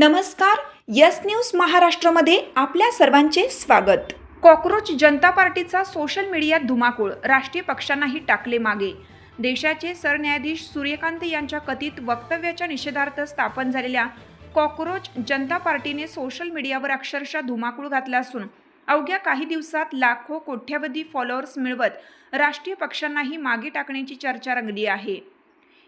नमस्कार. Yes news महाराष्ट्रामध्ये आपल्या सर्वांचे स्वागत. कॉकरोच जनता पार्टीचा सोशल मीडियात धुमाकूळ, राष्ट्रीय पक्षांनाही टाकले मागे. देशाचे सरन्यायाधीश सूर्यकांत यांच्या कथित वक्तव्याच्या निषेधार्थ स्थापन झालेल्या कॉकरोच जनता पार्टीने सोशल मीडियावर अक्षरशः धुमाकूळ घातला असून अवघ्या काही दिवसात लाखो कोट्यावधी फॉलोअर्स मिळवत राष्ट्रीय पक्षांनाही मागे टाकण्याची चर्चा रंगली आहे.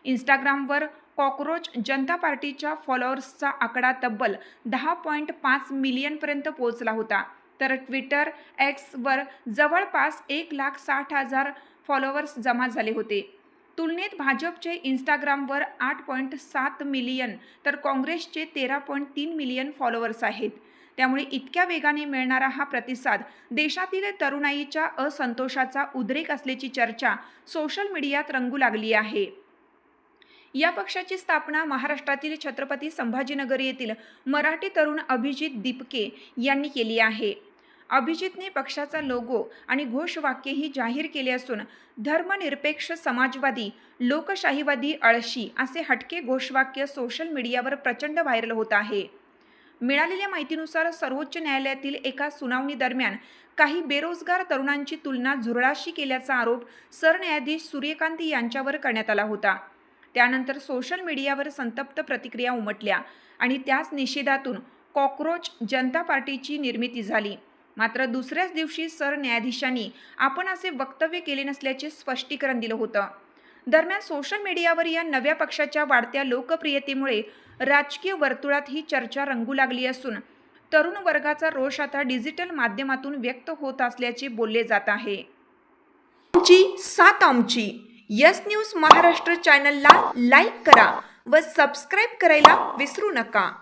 इंस्टाग्रामवर कॉकरोच जनता पार्टीच्या फॉलोअर्सचा आकडा तब्बल 10.5 मिलियनपर्यंत पोहोचला होता, तर ट्विटर एक्सवर जवळपास 1,60,000 फॉलोअर्स जमा झाले होते. तुलनेत भाजपचे इंस्टाग्रामवर 8.7 मिलियन तर काँग्रेसचे 13.3 मिलियन फॉलोअर्स आहेत. त्यामुळे इतक्या वेगाने मिळणारा हा प्रतिसाद देशातील तरुणाईच्या असंतोषाचा उद्रेक असल्याची चर्चा सोशल मीडियात रंगू लागली आहे. या पक्षाची स्थापना महाराष्ट्रातील छत्रपती संभाजीनगर येथील मराठी तरुण अभिजित दीपके यांनी केली आहे. अभिजितने पक्षाचा लोगो आणि घोषवाक्यही जाहीर केले असून धर्मनिरपेक्ष, समाजवादी, लोकशाहीवादी, आळशी असे हटके घोषवाक्य सोशल मीडियावर प्रचंड व्हायरल होत आहे. मिळालेल्या माहितीनुसार सर्वोच्च न्यायालयातील एका सुनावणी दरम्यान काही बेरोजगार तरुणांची तुलना झुरळाशी केल्याचा आरोप सरन्यायाधीश सूर्यकांत यांच्यावर करण्यात आला होता. त्यानंतर सोशल मीडियावर संतप्त प्रतिक्रिया उमटल्या आणि त्याच निषेधातून कॉकरोच जनता पार्टीची निर्मिती झाली. मात्र दुसऱ्याच दिवशी सरन्यायाधीशांनी आपण असे वक्तव्य केले नसल्याचे स्पष्टीकरण दिलं होतं. दरम्यान सोशल मीडियावर या नव्या पक्षाच्या वाढत्या लोकप्रियतेमुळे राजकीय वर्तुळात ही चर्चा रंगू लागली असून तरुण वर्गाचा रोष आता डिजिटल माध्यमातून व्यक्त होत असल्याचे बोलले जात आहे. आमची साथ आमची. यस न्यूज महाराष्ट्र चॅनलला लाईक करा व सबस्क्राईब करायला विसरू नका.